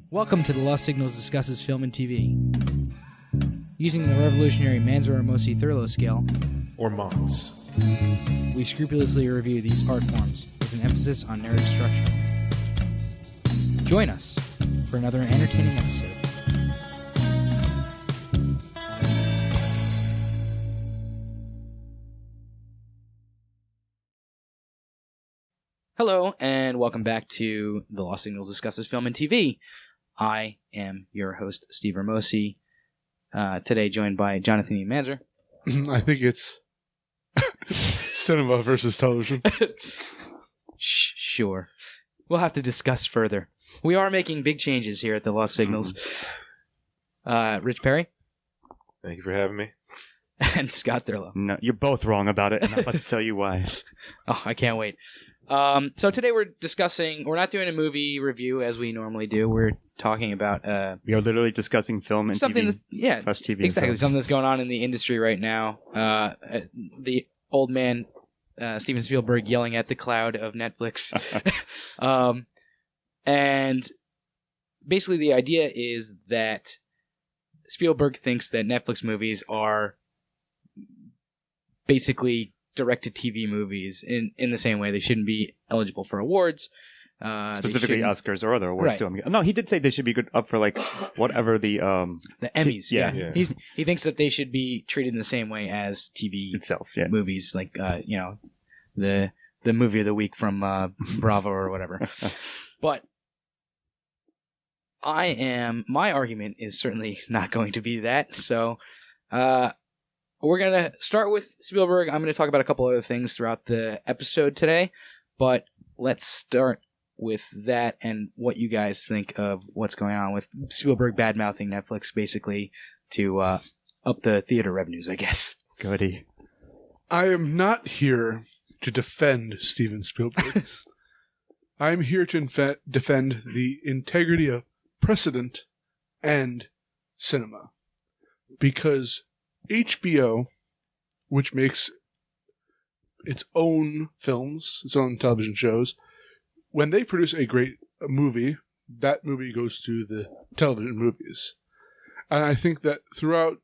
Welcome to the Lost Signals Discusses Film and TV. Using the revolutionary Manzur-Mosi Thurlow scale, or MONS, we scrupulously review these art forms with an emphasis on narrative structure. Join us for another entertaining episode. Hello, and welcome back to the Lost Signals Discusses Film and TV. I am your host, Steve Ramosi, today joined by Jonathan E. Manzer. I think it's cinema versus television. Sure. We'll have to discuss further. We are making big changes here at the Lost Signals. Rich Perry. Thank you for having me. And Scott Thurlow. No, you're both wrong about it, and I'm about to tell you why. Oh, I can't wait. So today we're not doing a movie review as we normally do. We're talking about... we are literally discussing film and something TV. Plus TV. Exactly. Something that's going on in the industry right now. The old man, Steven Spielberg, yelling at the cloud of Netflix. And basically the idea is that Spielberg thinks that Netflix movies are basically direct-to-TV movies in the same way they shouldn't be eligible for awards. Specifically Oscars or other awards, right. too. No, he did say they should be good up for, like, whatever the Emmys, yeah. He thinks that they should be treated in the same way as TV itself, movies, like, the movie of the week from Bravo or whatever. But my argument is certainly not going to be that, so... we're going to start with Spielberg. I'm going to talk about a couple other things throughout the episode today, but let's start with that and what you guys think of what's going on with Spielberg bad-mouthing Netflix, basically, to up the theater revenues, I guess. Goody. I am not here to defend Steven Spielberg. I'm here to defend the integrity of precedent and cinema. Because... HBO, which makes its own films, its own television shows, when they produce a great movie, that movie goes to the television movies. And I think that throughout,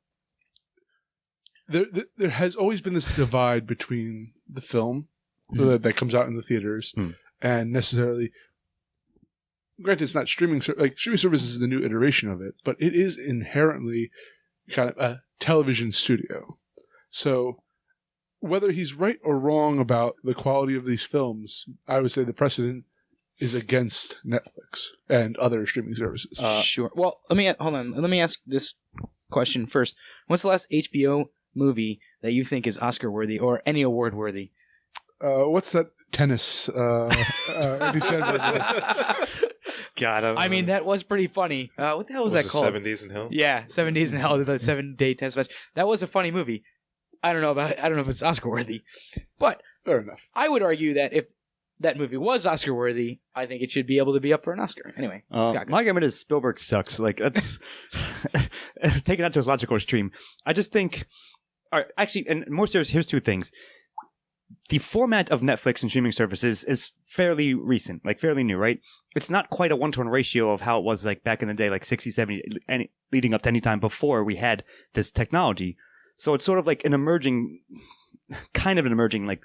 there has always been this divide between the film that comes out in the theaters and necessarily, granted it's not streaming services is the new iteration of it, but it is inherently kind of a television studio. So whether he's right or wrong about the quality of these films, I would say the precedent is against Netflix and other streaming services. Sure. Well, let me ask this question first. What's the last HBO movie that you think is Oscar worthy or any award worthy? What's that tennis? Andy Sandberg. I mean, that was pretty funny. What the hell was that called? 7 Days in Hell? Yeah, 7 Days in Hell, the 7-day tennis match. That was a funny movie. I don't know if it's Oscar worthy, but fair enough. I would argue that if that movie was Oscar worthy, I think it should be able to be up for an Oscar. Anyway, Scott, my argument is Spielberg sucks. Like, that's taking that to its logical extreme. I just think, all right, actually, and more serious, here's two things. The format of Netflix and streaming services is fairly recent, like fairly new, right? It's not quite a 1-to-1 ratio of how it was like back in the day, like 60, 70, leading up to any time before we had this technology. So it's sort of like an emerging like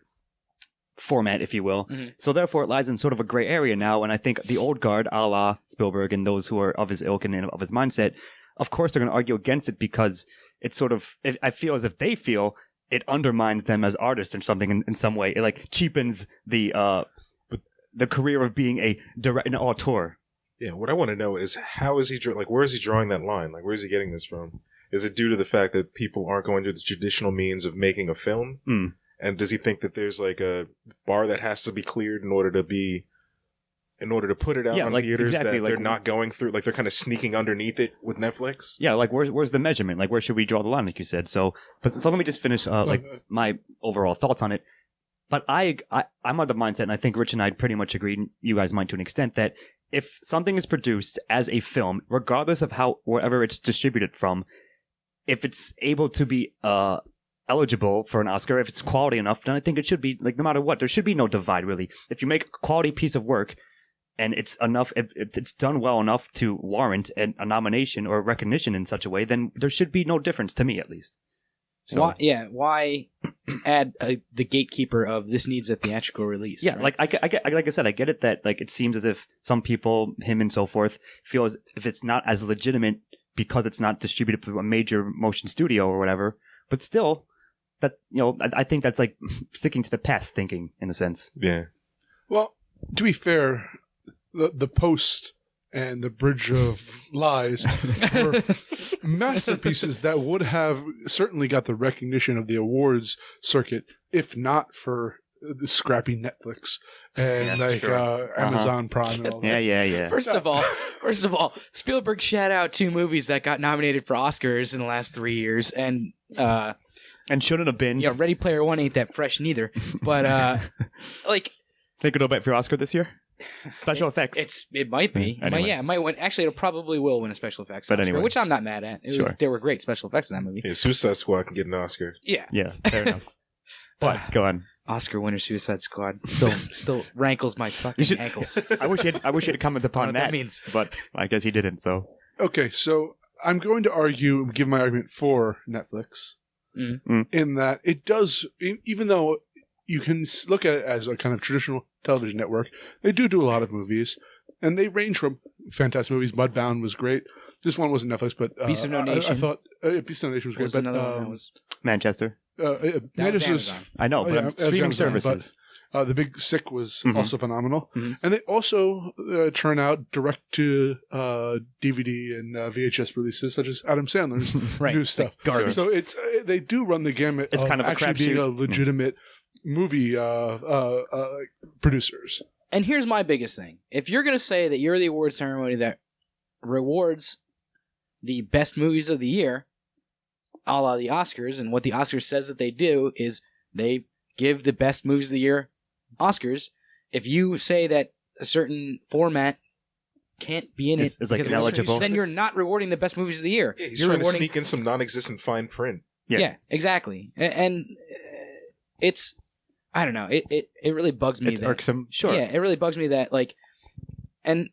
format, if you will. Mm-hmm. So therefore it lies in sort of a gray area now. And I think the old guard, a la Spielberg and those who are of his ilk and of his mindset, of course they're going to argue against it because it's sort of, I feel as if they feel it undermines them as artists or something in some way. It like cheapens the career of being an auteur. Yeah, what I want to know is how is he where is he drawing that line? Like, where is he getting this from? Is it due to the fact that people aren't going through the traditional means of making a film? And does he think that there's like a bar that has to be cleared in order to put it out on theaters that they're not going through, like they're kind of sneaking underneath it with Netflix? Yeah, like where's the measurement? Like, where should we draw the line, like you said? So let me just finish my overall thoughts on it. But I'm of the mindset, and I think Rich and I pretty much agree, and you guys might to an extent, that if something is produced as a film, regardless of wherever it's distributed from, if it's able to be eligible for an Oscar, if it's quality enough, then I think it should be, like, no matter what, there should be no divide, really. If you make a quality piece of work and it's enough, if it's done well enough to warrant a nomination or recognition in such a way, then there should be no difference, to me at least. So, why add the gatekeeper of this needs a theatrical release? Yeah, right? like I said, I get it that, like, it seems as if some people, him and so forth, feel as if it's not as legitimate because it's not distributed through a major motion studio or whatever. But still, that, you know, I think that's like sticking to the past thinking in a sense. Yeah. Well, to be fair, the Post and the Bridge of Lies were masterpieces that would have certainly got the recognition of the awards circuit, if not for the scrappy Netflix and Amazon Prime and all that. Yeah. First of all, Spielberg shat out 2 movies that got nominated for Oscars in the last 3 years, and shouldn't have been. Yeah, Ready Player One ain't that fresh neither. But like, think it'll bet for Oscar this year. Special effects. It might be. Anyway. It might win. Actually, it probably will win a special effects Oscar, anyway. which I'm not mad at. There were great special effects in that movie. Yeah, Suicide Squad can get an Oscar. Yeah, fair enough. But go on. Oscar winner Suicide Squad still rankles my fucking ankles. I wish you'd commented upon that means, but I guess he didn't. So okay, so I'm going to argue, give my argument for Netflix, in that it does, even though you can look at it as a kind of traditional television network, they do a lot of movies, and they range from fantastic movies. Mudbound was great. This one wasn't Netflix, but Beast of No Nation. I thought Beast of No Nation was great. Was another one that was Manchester. that was Amazon. I know, but streaming services. The Big Sick was also phenomenal. Mhm. And they also churn out direct to DVD and VHS releases, such as Adam Sandler's new stuff. Garbage. So it's they do run the gamut It's of kind of a actually being crapshoot. a legitimate movie producers. And here's my biggest thing. If you're going to say that you're the award ceremony that rewards the best movies of the year, a la the Oscars, and what the Oscars says that they do is they give the best movies of the year Oscars. If you say that a certain format can't be in it, It's like because ineligible. then you're not rewarding the best movies of the year. Yeah, he's you're trying rewarding... to sneak in some non-existent fine print. Yeah, exactly. And it's, I don't know, it really bugs me. It's that, irksome. Sure. Yeah, it really bugs me that, like, and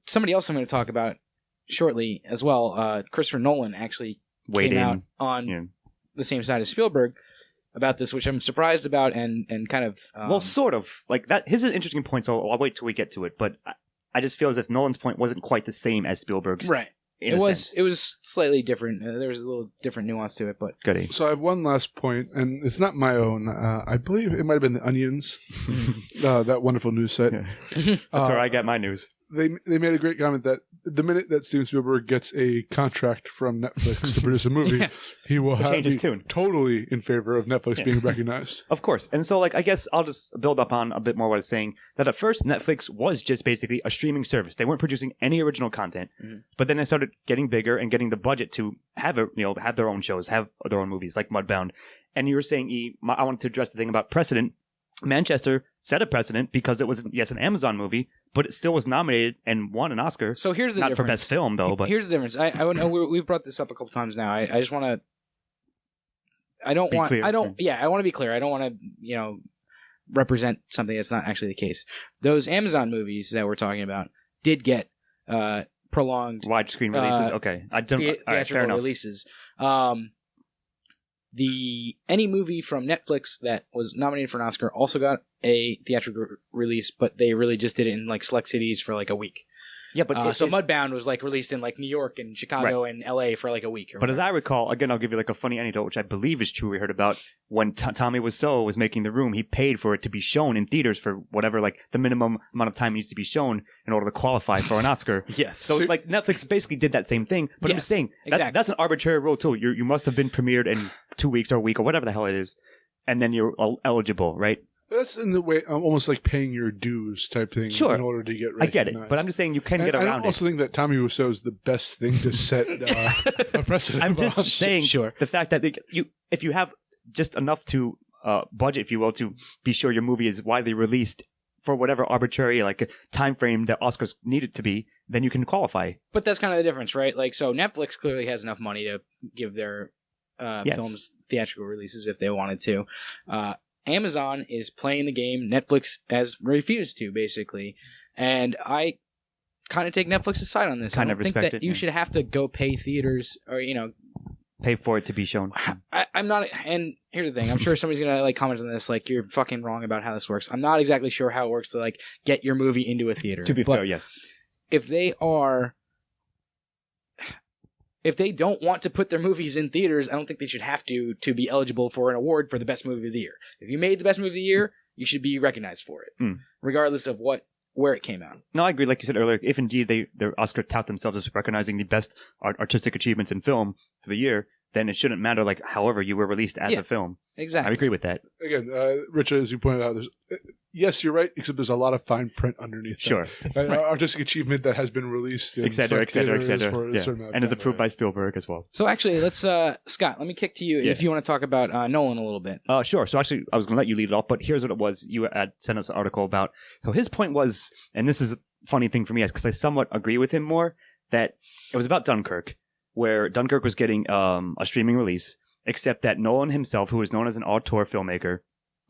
somebody else I'm going to talk about shortly as well, Christopher Nolan actually came out on the same side as Spielberg about this, which I'm surprised about and kind of... well, sort of. Like, that. His is an interesting point, so I'll wait till we get to it, but I just feel as if Nolan's point wasn't quite the same as Spielberg's. Right. in a sense. It was slightly different. There was a little different nuance to it, but Goody. So I have one last point, and it's not my own. I believe it might have been the Onions, that wonderful news site. That's where I get my news. They made a great comment that the minute that Steven Spielberg gets a contract from Netflix to produce a movie, he will change his tune. Totally in favor of Netflix being recognized. Of course. And so, like, I guess I'll just build up on a bit more what I was saying, that at first Netflix was just basically a streaming service. They weren't producing any original content, but then they started getting bigger and getting the budget to have have their own shows, have their own movies, like Mudbound. And you were saying, I wanted to address the thing about precedent. Manchester set a precedent because it was, yes, an Amazon movie, but it still was nominated and won an Oscar. so here's the Not difference. for best film, though, but Here's the difference. I know we've brought this up a couple times now. I just want to. I don't Be want. clear. I don't. Yeah, I want to be clear. I don't want to. Represent something that's not actually the case. Those Amazon movies that we're talking about did get prolonged widescreen releases. Okay, I don't. All right, fair theatrical enough. releases. Any movie from Netflix that was nominated for an Oscar also got a theatrical release, but they really just did it in like select cities for like a week. Yeah, but so Mudbound was like released in like New York and Chicago and LA for like a week. But as I recall, again, I'll give you like a funny anecdote, which I believe is true. We heard about when Tommy Wiseau was making The Room. He paid for it to be shown in theaters for whatever, like the minimum amount of time it needs to be shown in order to qualify for an Oscar. Yes. So like Netflix basically did that same thing. But I'm Yes, just saying exactly. that's an arbitrary rule too. You must have been premiered in 2 weeks or a week or whatever the hell it is, and then you're eligible, right? That's in the way, almost like paying your dues type thing Sure. in order to get recognized. I get it, but I'm just saying you can get I around also it. think that Tommy Wiseau is the best thing to set a precedent. I'm just on. saying Sure. the fact that if you have just enough to budget, if you will, to be sure your movie is widely released for whatever arbitrary like time frame that Oscars need it to be, then you can qualify. But that's kind of the difference, right? Like, so Netflix clearly has enough money to give their films theatrical releases if they wanted to. Amazon is playing the game. Netflix has refused to, basically. And I kind of take Netflix's side on this. I don't think that you should have to go pay theaters or, pay for it to be shown. I'm not, and here's the thing. I'm sure somebody's going to comment on this, like, you're fucking wrong about how this works. I'm not exactly sure how it works to, like, get your movie into a theater. To be fair, yes. If they don't want to put their movies in theaters, I don't think they should have to be eligible for an award for the best movie of the year. If you made the best movie of the year, you should be recognized for it, regardless of where it came out. No, I agree. Like you said earlier, if indeed their Oscar tout themselves as recognizing the best artistic achievements in film for the year, then it shouldn't matter, like, however you were released as a film. Exactly. I agree with that. Again, Richard, as you pointed out, yes, you're right, except there's a lot of fine print underneath. Sure. Right. Artistic achievement that has been released in et cetera. Yeah. And is approved by Spielberg as well. So actually, let's, Scott, let me kick to you if you want to talk about Nolan a little bit. Sure. So actually, I was going to let you lead it off, but here's what it was. You had sent us an article about. So his point was, and this is a funny thing for me, because I somewhat agree with him more, that it was about Dunkirk, where Dunkirk was getting a streaming release, except that Nolan himself, who is known as an auteur filmmaker,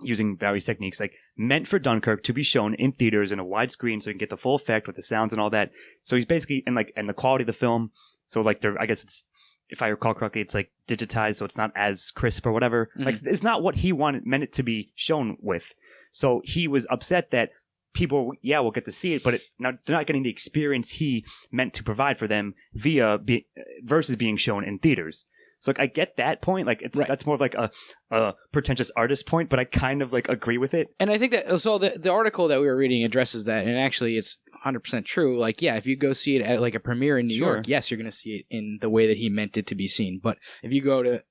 using various techniques, like, meant for Dunkirk to be shown in theaters in a wide screen so you can get the full effect with the sounds and all that. So he's basically, and the quality of the film, so like, I guess it's, if I recall correctly, it's like digitized, so it's not as crisp or whatever. Mm-hmm. Like, it's not what he meant it to be shown with. So he was upset that people, will get to see it, but they're not getting the experience he meant to provide for them versus being shown in theaters. So, like, I get that point. Like, that's more of like a pretentious artist point, but I kind of, like, agree with it. And I think that, so the article that we were reading addresses that, and actually it's 100% true. Like, if you go see it at, like, a premiere in New York, yes, you're going to see it in the way that he meant it to be seen. But if you go to,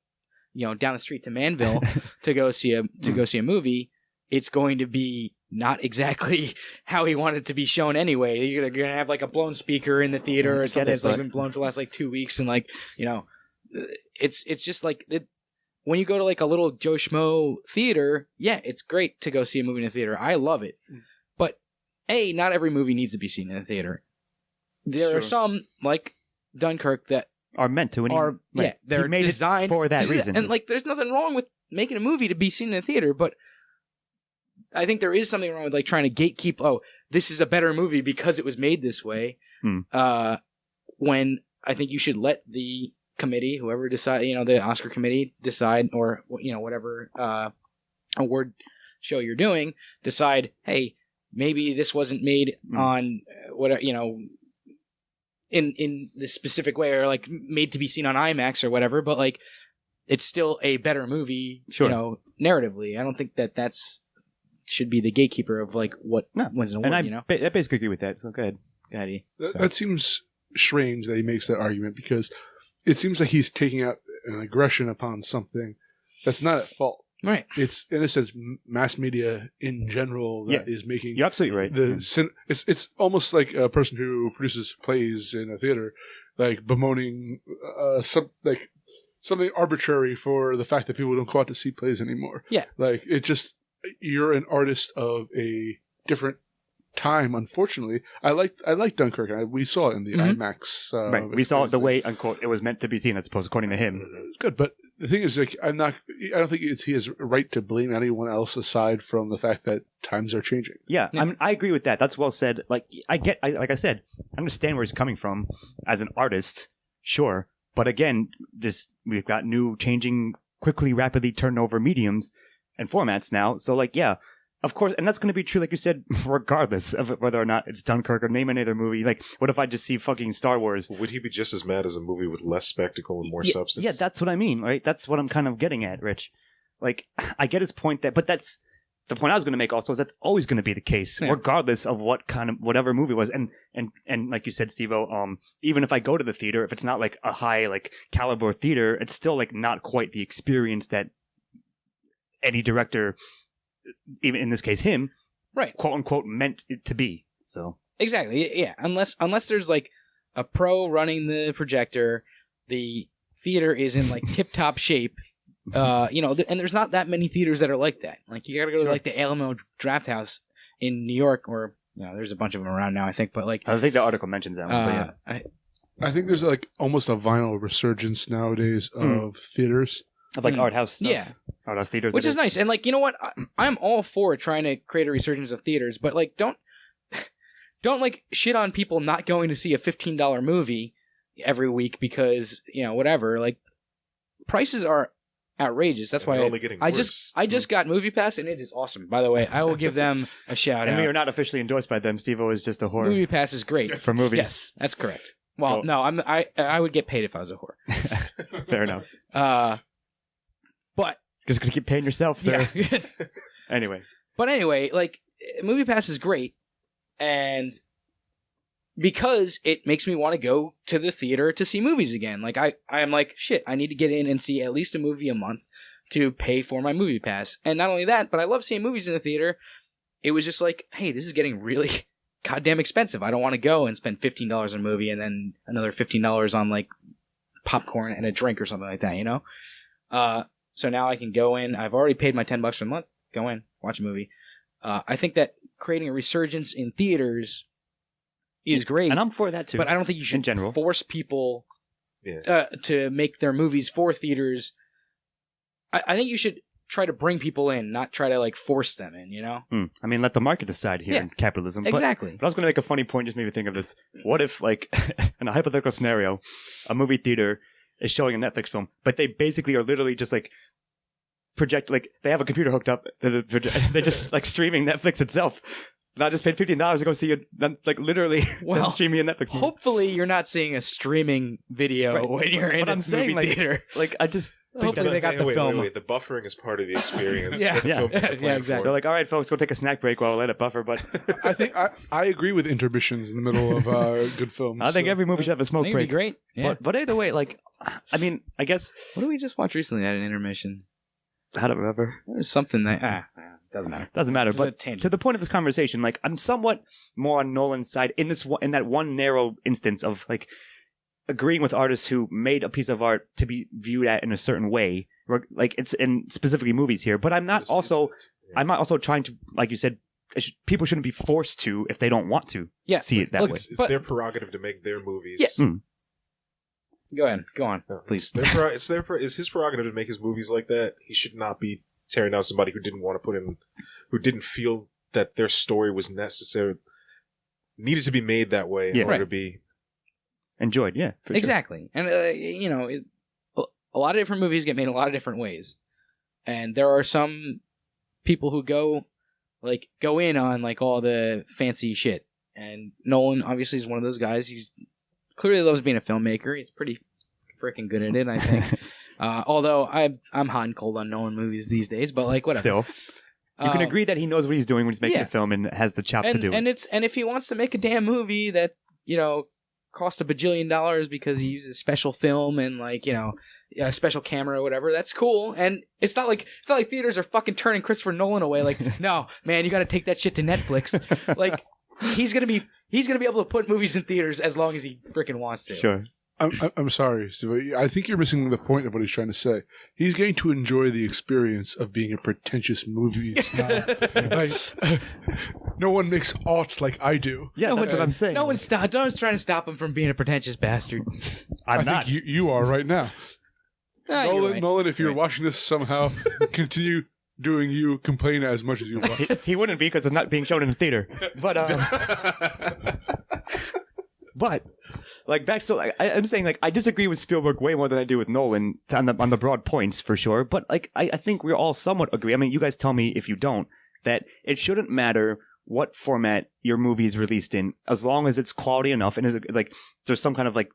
down the street to Manville to go see a movie, it's going to be not exactly how he wanted it to be shown anyway. You're going to have, like, a blown speaker in the theater or something that's, like, been blown for the last, like, 2 weeks, and, like, it's just like when you go to, like, a little Joe Schmo theater, it's great to go see a movie in a theater. I love it. But not every movie needs to be seen in a theater. There are some, like Dunkirk, that are meant to, they're designed for that reason. And, like, there's nothing wrong with making a movie to be seen in a theater, but I think there is something wrong with, like, trying to gatekeep, this is a better movie because it was made this way. When I think you should let the committee, whoever decide, the Oscar committee decide, or, whatever award show you're doing, decide, hey, maybe this wasn't made on whatever, in this specific way, or, like, made to be seen on IMAX or whatever, but, like, it's still a better movie, narratively. I don't think that's should be the gatekeeper of, like, what wins an award, and I basically agree with that. So go ahead. That seems strange that he makes that argument, because it seems like he's taking out an aggression upon something that's not at fault. Right. It's, in a sense, mass media in general that is making... You're absolutely right. It's almost like a person who produces plays in a theater, like, bemoaning something arbitrary for the fact that people don't go out to see plays anymore. Yeah. Like, it just... You're an artist of a different time, unfortunately. I like Dunkirk. We saw it in the IMAX. Right. We saw it the way, unquote, it was meant to be seen, as opposed, according to him. Good, but the thing is, like, I don't think he has a right to blame anyone else aside from the fact that times are changing. Yeah. I mean, I agree with that. That's well said. Like, like I said, I understand where he's coming from as an artist, sure. But again, we've got new, changing, quickly, rapidly turning over mediums and formats now. So, like, of course, and that's going to be true, like you said, regardless of whether or not it's Dunkirk or name any other movie. Like, what if I just see fucking Star Wars? Would he be just as mad as a movie with less spectacle and more substance? Yeah, that's what I mean, right? That's what I'm kind of getting at, Rich. Like, I get his point but that's the point I was going to make also, is that's always going to be the case, regardless of what kind of, whatever movie it was. And like you said, Steve-O, even if I go to the theater, if it's not, like, a high, like, caliber theater, it's still, like, not quite the experience that any director, even in this case him, right, quote unquote, meant it to be. So exactly, yeah. Unless there's, like, a pro running the projector, the theater is in, like, tip top shape. And there's not that many theaters that are like that. Like, you gotta go to, like, the Alamo Draft House in New York, or there's a bunch of them around now, I think. But like, I think the article mentions that one. But yeah. I think there's like almost a vinyl resurgence nowadays of theaters. Of like art house stuff. Yeah. Art house theaters. Which is nice. And like, you know what? I'm all for trying to create a resurgence of theaters, but like, don't like shit on people not going to see a $15 movie every week because, whatever. Like, prices are outrageous. That's why I just got Movie Pass, and it is awesome. By the way, I will give them a shout out. And we are not officially endorsed by them. Steve-O is just a whore. Movie Pass is great for movies. Yes, that's correct. Well, no, I would get paid if I was a whore. Fair enough. But just gonna keep paying yourself, sir. Yeah. Anyway, like, Movie Pass is great, and because it makes me want to go to the theater to see movies again. Like, I am like, shit, I need to get in and see at least a movie a month to pay for my Movie Pass. And not only that, but I love seeing movies in the theater. It was just like, hey, this is getting really goddamn expensive. I don't want to go and spend $15 on a movie and then another $15 on like popcorn and a drink or something like that, So now I can go in. I've already paid my $10 for the month. Go in, watch a movie. I think that creating a resurgence in theaters is great. And I'm for that too. But I don't think you should in general force people to make their movies for theaters. I think you should try to bring people in, not try to like force them in, I mean, let the market decide here in capitalism. Exactly. But I was going to make a funny point, just made me think of this. What if, like, in a hypothetical scenario, a movie theater is showing a Netflix film, but they basically are literally just like project, like they have a computer hooked up, they're just like streaming Netflix itself. Not just paid $15 to go see it, like literally streaming a Netflix movie. Hopefully you're not seeing a streaming video when you're in a movie theater. Like, I just hopefully they got the film. Wait. The buffering is part of the experience. Yeah, exactly. They're like, all right, folks, go take a snack break while I let it buffer. But I think I agree with intermissions in the middle of good films. I think every movie should have a smoke break. It'd be great. Yeah. But either way, like, I mean, I guess. What did we just watch recently at an intermission? I don't remember. There's something that doesn't matter. Doesn't matter. But to the point of this conversation, like, I'm somewhat more on Nolan's side in that one narrow instance of like agreeing with artists who made a piece of art to be viewed at in a certain way. Like, it's in specifically movies here, but I'm not also trying to, like you said, people shouldn't be forced to if they don't want to see it that way. It's their prerogative to make their movies. Yeah. Go on, please. It's his prerogative to make his movies like that. He should not be tearing down somebody who didn't want to who didn't feel that their story was needed to be made that way in order to be enjoyed. Yeah, exactly. Sure. And a lot of different movies get made a lot of different ways, and there are some people who go in on like all the fancy shit. And Nolan obviously is one of those guys. He's clearly loves being a filmmaker. He's pretty freaking good at it, I think. Although I'm hot and cold on Nolan movies these days, but like whatever. Still, you can agree that he knows what he's doing when he's making a film and has the chops to do it. And if he wants to make a damn movie that cost $1 bajillion because he uses special film and like a special camera or whatever, that's cool. And it's not like theaters are fucking turning Christopher Nolan away. Like, no, man, you got to take that shit to Netflix. Like, he's gonna be able to put movies in theaters as long as he freaking wants to. Sure. I'm sorry, Steve. I think you're missing the point of what he's trying to say. He's going to enjoy the experience of being a pretentious movie snob. No one makes art like I do. Yeah, that's what I'm saying. No one's trying to stop him from being a pretentious bastard. I think you are right now. Nolan, if you're right. watching this somehow, continue doing you, complain as much as you want. He wouldn't be because it's not being shown in the theater. But like back, so I'm saying like I disagree with Spielberg way more than I do with Nolan on the broad points for sure. But like I think we all somewhat agree. I mean, you guys tell me if you don't, that it shouldn't matter what format your movie is released in, as long as it's quality enough and is like there's some kind of like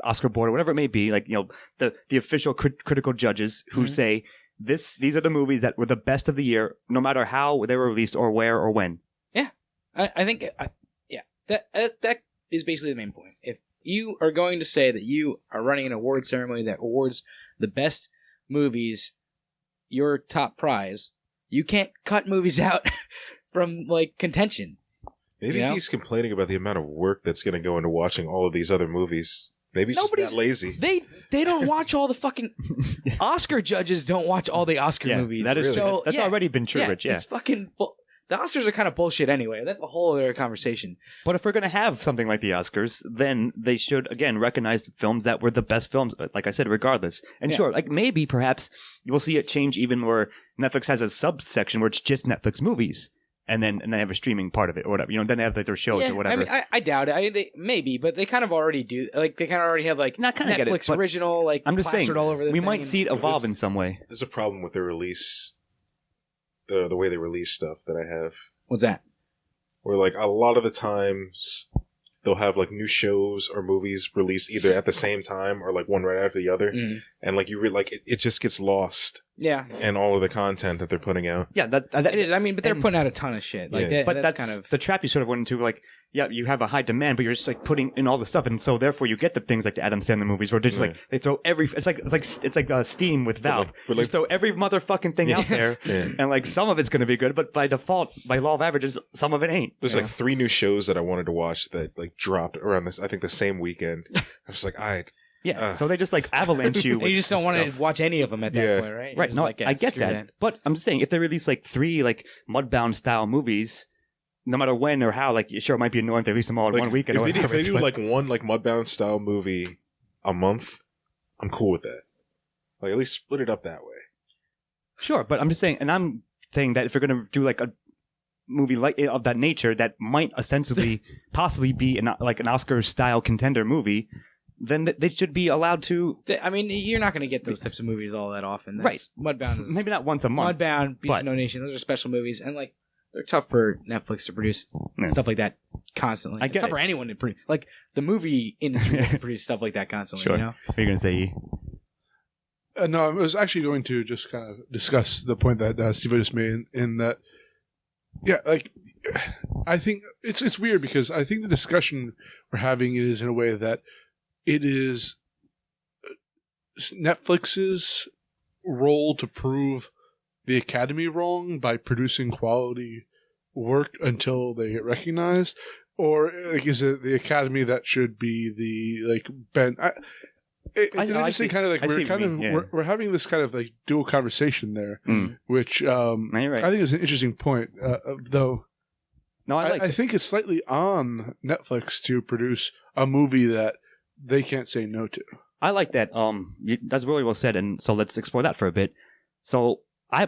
Oscar board or whatever it may be, like the official critical judges who say these are the movies that were the best of the year, no matter how they were released or where or when. Yeah, I think that is basically the main point. If you are going to say that you are running an award ceremony that awards the best movies, your top prize, you can't cut movies out from like contention. Maybe he's complaining about the amount of work that's going to go into watching all of these other movies. Maybe he's just that lazy. They don't watch all the fucking Oscar judges. Don't watch all the Oscar movies. That is so, that's already been true, Rich. Yeah, it's fucking. the Oscars are kind of bullshit anyway. That's a whole other conversation. But if we're going to have something like the Oscars, then they should, again, recognize the films that were the best films, like I said, regardless. And sure, like maybe, perhaps, you'll see it change even where Netflix has a subsection where it's just Netflix movies. And then they have a streaming part of it or whatever. You know, then they have like their shows or whatever. I mean, I doubt it. They maybe, but they kind of already do. Like, they kind of already have like Netflix original, like, I'm just saying, all over the we thing might see it evolve in some way. There's a problem with the release, the way they release stuff that I have. What's that? Where, like, a lot of the times they'll have, like, new shows or movies released either at the same time or, like, one right after the other. Mm. And, like, it just gets lost. Yeah. And all of the content that they're putting out. Yeah, that it is. I mean, but they're putting out a ton of shit. Like, but that's kind of the trap you sort of went into, like, you have a high demand, but you're just like putting in all the stuff, and so therefore you get the things like the Adam Sandler movies where they're just like they throw every it's like Steam with Valve. But just throw every motherfucking thing out there, and like some of it's going to be good, but by default, by law of averages, some of it ain't. There's like 3 new shows that I wanted to watch that like dropped around this, I think the same weekend. I was like, so they just like avalanche you. You just don't want to watch any of them at that point, right? Right. No, like, I get that, but I'm just saying if they release like 3 like Mudbound style movies. No matter when or how, like, sure, it might be annoying if they release them all in one weekend. If they do, like, one, like, Mudbound style movie a month, I'm cool with that. Like, at least split it up that way. Sure, but I'm just saying, and I'm saying that if you're going to do, like, a movie like of that nature that might ostensibly possibly be an Oscar-style contender movie, then they should be allowed to... I mean, you're not going to get those types of movies all that often. Right. Mudbound is... Maybe not once a month. Mudbound, Beast of No Nation, those are special movies, and, like, they're tough for Netflix to produce stuff like that constantly. It's tough for anyone to produce. Like, the movie industry doesn't produce stuff like that constantly, sure. You know? What are you going to say, No, I was actually going to just kind of discuss the point that Steve just made in that, like, I think it's weird because I think the discussion we're having is in a way that it is Netflix's role to prove the Academy wrong by producing quality work until they get recognized, or like is it the Academy that should be the like Ben? It's an interesting kind of like we're having this kind of like dual conversation there, which I think is an interesting point. Though, no, I think it's slightly on Netflix to produce a movie that they can't say no to. I like that. That's really well said, and so let's explore that for a bit. So.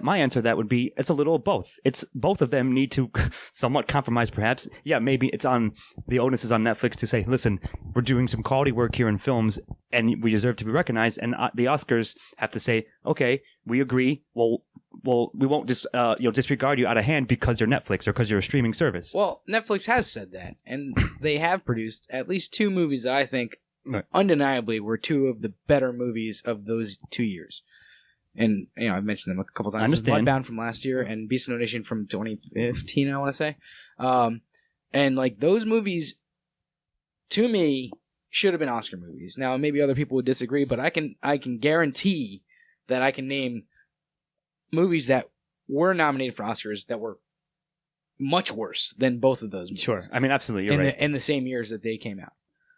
My answer to that would be it's a little of both. It's both of them need to somewhat compromise, perhaps. Yeah, maybe it's on the onus is on Netflix to say, listen, we're doing some quality work here in films, and we deserve to be recognized. And the Oscars have to say, okay, we agree. Well, we won't just disregard you out of hand because you're Netflix or because you're a streaming service. Well, Netflix has said that, and they have produced at least 2 movies that I think undeniably were 2 of the better movies of those 2 years. And, I've mentioned them a couple times. I understand. Mudbound from last year and Beast of No Nation from 2015, I want to say. And, like, those movies, to me, should have been Oscar movies. Now, maybe other people would disagree, but I can guarantee that I can name movies that were nominated for Oscars that were much worse than both of those movies. Sure. I mean, absolutely. You're right. In the same years that they came out.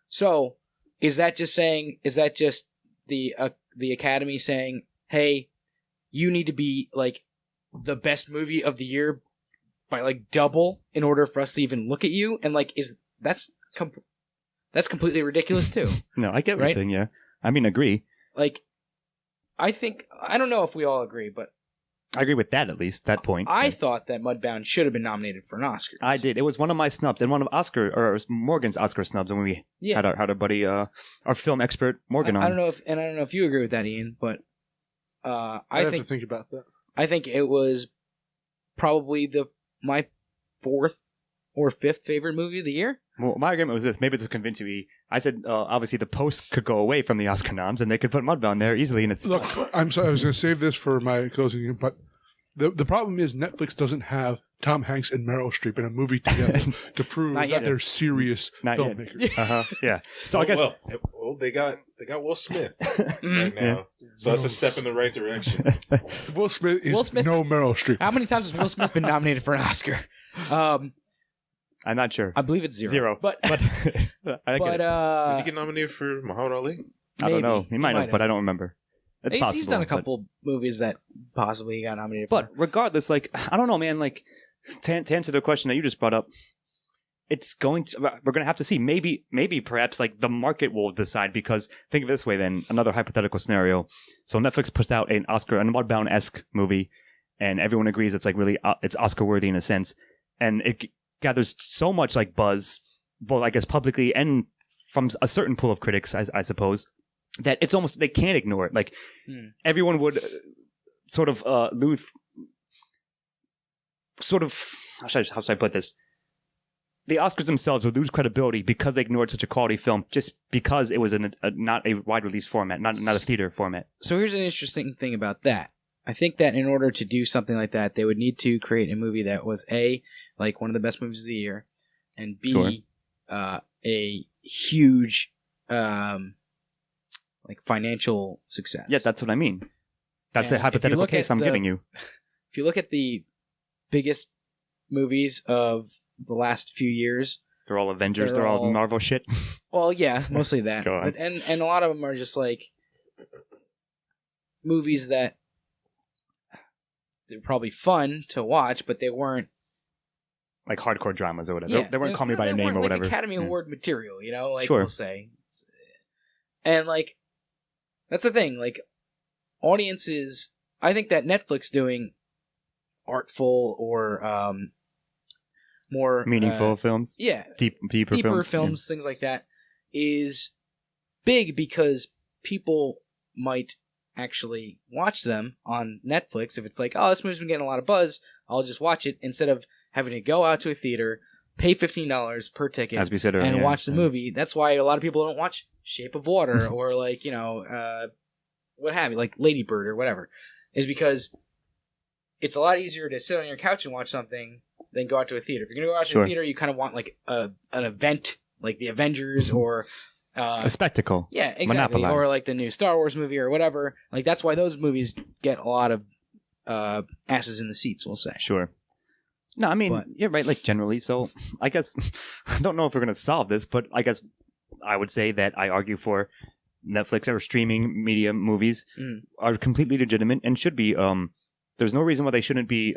So, is that just the Academy saying, hey, you need to be, like, the best movie of the year by, like, double in order for us to even look at you? And, like, that's completely ridiculous, too. No, I get what you're saying, yeah. I mean, agree. Like, I don't know if we all agree, but... I agree with that, at least, that point. I thought that Mudbound should have been nominated for an Oscar. I did. It was one of my snubs, and one of Morgan's Oscar snubs when we had our buddy, our film expert, Morgan, on. I don't know if you agree with that, Ian, but... I have to think about that. I think it was probably my 4th or 5th favorite movie of the year. Well, my argument was this. Maybe to convince you. I said, obviously, the Post could go away from the Oscar noms, and they could put Mudbound there easily. And it's look. I'm sorry. I was going to save this for my closing, but the problem is Netflix doesn't have Tom Hanks and Meryl Streep in a movie together to prove that they're serious filmmakers. Yeah. So I guess they got Will Smith right now, so that's a step in the right direction. Will Smith is no Meryl Streep. How many times has Will Smith been nominated for an Oscar? I'm not sure. I believe it's 0. But did he get nominated for Muhammad Ali? I don't know. He might have, but I don't remember. It's possible. He's done a couple movies that possibly got nominated for. But regardless, like, I don't know, man, like, to answer the question that you just brought up, we're going to have to see. Maybe perhaps like the market will decide, because think of it this way then, another hypothetical scenario. So Netflix puts out an Mudbound-esque movie, and everyone agrees it's like really, it's Oscar-worthy in a sense. And it gathers so much like buzz, both I guess publicly and from a certain pool of critics, I suppose, that it's almost, they can't ignore it. Like everyone would sort of lose, sort of, how should I put this? The Oscars themselves would lose credibility because they ignored such a quality film, just because it was not a wide release format, not a theater format. So here's an interesting thing about that. I think that in order to do something like that, they would need to create a movie that was A, like one of the best movies of the year, and B, Sure. A huge like financial success. Yeah, that's what I mean. That's the And hypothetical case I'm giving you. If you look at the biggest movies of the last few years, They're all Avengers. They're They're all all- Marvel shit. well, yeah, mostly that, Go on. but and a lot of them are just like movies that they're probably fun to watch, but they weren't. Like hardcore dramas or whatever. Yeah, They weren't Call Me By Your they Name or weren't, like, whatever. Academy Yeah. Award material, like Sure. we'll say. And like, that's the thing. Like, audiences, I think that Netflix doing artful or more Meaningful films. yeah, Deeper films, things like that, is big because people might actually watch them on Netflix. If it's like, oh, this movie's been getting a lot of buzz, I'll just watch it instead of having to go out to a theater, pay $15 per ticket, As we said earlier. and watch the Yeah. movie. That's why a lot of people don't watch Shape of Water or like, what have you, like Lady Bird or whatever, is because it's a lot easier to sit on your couch and watch something than go out to a theater. If you're going to go out to Sure. a theater, you kind of want like an event like the Avengers or A spectacle. yeah, exactly, Monopolize. or like the new Star Wars movie or whatever. Like that's why those movies get a lot of asses in the seats, we'll say. Sure. No, I mean, But- you're right, like generally. So I guess, I don't know if we're going to solve this, but I guess I would say that I argue for Netflix or streaming media movies are completely legitimate and should be. There's no reason why they shouldn't be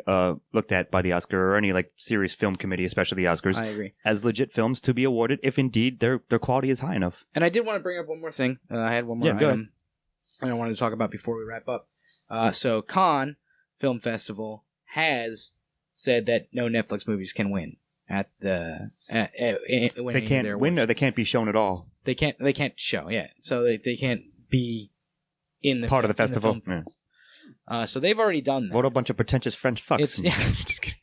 looked at by the Oscar or any like serious film committee, especially the Oscars, I agree. as legit films to be awarded if indeed their quality is high enough. And I did want to bring up one more thing. I had one more Yeah, go item I wanted to talk about before we wrap up. So Cannes Film Festival has said that no Netflix movies can win at the They can't win or they can't be shown at all. They can't show, yeah. So they can't be in the Part of the in festival. film. Yes. So they've already done that. What a bunch of pretentious French fucks. It's- yeah. Just kidding.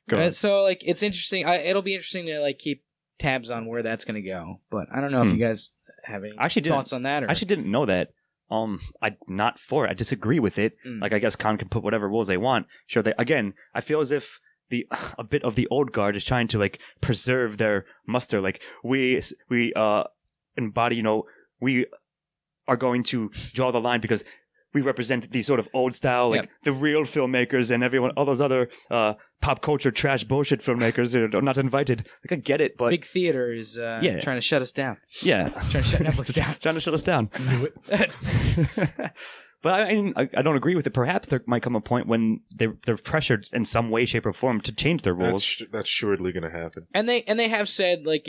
Go on. So like it's interesting. It'll be interesting to like keep tabs on where that's going to go. But I don't know if you guys have any I actually didn't- thoughts on that. Or... I actually didn't know that. I'm not for it. I disagree with it. Mm. Like I guess Con can put whatever rules they want. Sure. I feel as if a bit of the old guard is trying to like preserve their muster. Like we embody. We are going to draw the line because we represent these sort of old style, like the real filmmakers and everyone, all those other pop culture trash bullshit filmmakers are not invited. Like I get it, but Big theater is trying to shut us down. yeah, Trying to shut Netflix down. trying to shut us down. Knew it. But I don't agree with it. Perhaps there might come a point when they're pressured in some way, shape, or form to change their rules. That's surely going to happen. And they have said like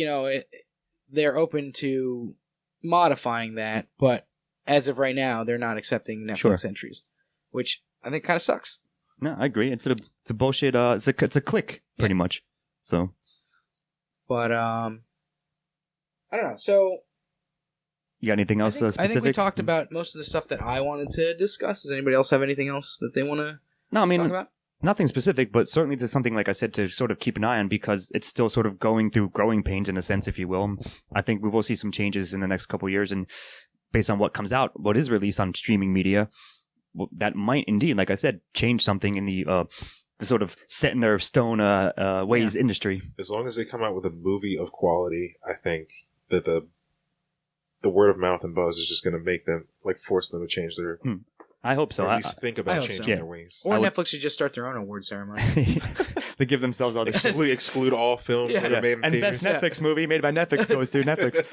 they're open to modifying that, but as of right now, they're not accepting Netflix entries, which I think kind of sucks. No, I agree. It's a bullshit. It's a click pretty much. So, But I don't know. So you got anything else I specific? think we talked about most of the stuff that I wanted to discuss. Does anybody else have anything else that they want to No, I mean talk about? nothing specific, but certainly to something like I said to sort of keep an eye on because it's still sort of going through growing pains in a sense, if you will. I think we will see some changes in the next couple of years, and based on what comes out, what is released on streaming media, that might indeed, like I said, change something in the sort of set in their stone ways industry. As long as they come out with a movie of quality, I think that the word of mouth and buzz is just going to make them, like, force them to change their... I hope so. Or at least think I about hope so. changing Yeah. their ways. Or I would- Netflix should just start their own award ceremony. They give themselves all the Exclude all films that are made in and theaters. best Netflix movie made by Netflix goes to Netflix.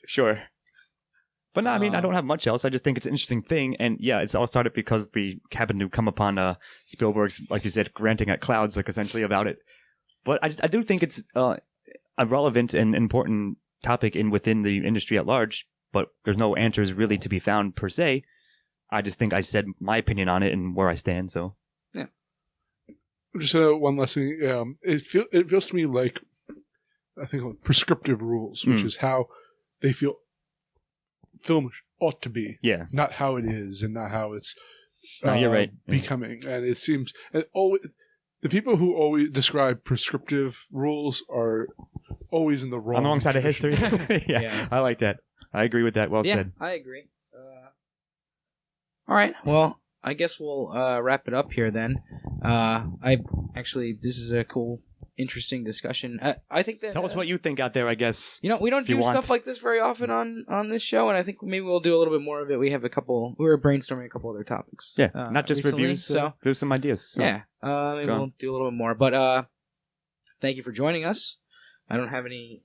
Sure. But no, I mean, I don't have much else. I just think it's an interesting thing. And yeah, it's all started because we happened to come upon Spielberg's, like you said, ranting at clouds, like essentially about it. But I do think it's a relevant and important topic within the industry at large, but there's no answers really to be found per se. I just think I said my opinion on it and where I stand, so. Yeah. Just one last thing. It feels to me like, I think, prescriptive rules, which is how they feel film ought to be. Yeah. Not how it is and not how it's No, you're right. becoming. And it seems... the people who always describe prescriptive rules are always in the wrong... On the wrong side of history. yeah, Yeah. I like that. I agree with that. Well said. I agree. All right. Well, I guess we'll wrap it up here then. This is a cool, interesting discussion. I think that Tell us what you think out there, I guess. we don't do stuff like this very often on this show, and I think maybe we'll do a little bit more of it. We were brainstorming a couple other topics. Yeah, not just recently, reviews. So there's some ideas. So. Yeah, maybe we'll do a little bit more. But thank you for joining us. I don't have any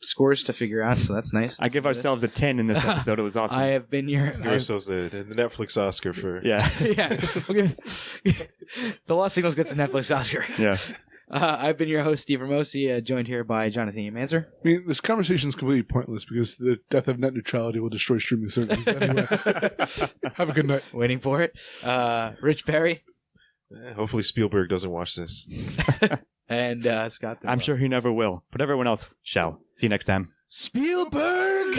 scores to figure out, so that's nice. I give ourselves a 10 in this episode. It was awesome. I have been your... Give ourselves the Netflix Oscar for... Yeah. Yeah. We'll give... The Lost Signals gets the Netflix Oscar. Yeah. I've been your host, Steve Ramosi, joined here by Jonathan E. Manzer. I mean, this conversation is completely pointless because the death of net neutrality will destroy streaming services anyway. Have a good night. Waiting for it. Rich Perry. Hopefully Spielberg doesn't watch this. And Scott. I'm sure he never will, but everyone else shall. See you next time. Spielberg!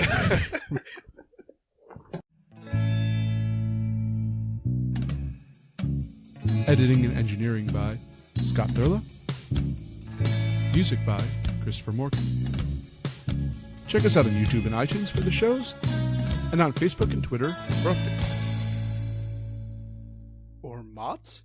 Editing and engineering by Scott Thurlow. Music by Christopher Morgan. Check us out on YouTube and iTunes for the shows, and on Facebook and Twitter for updates. Or mods?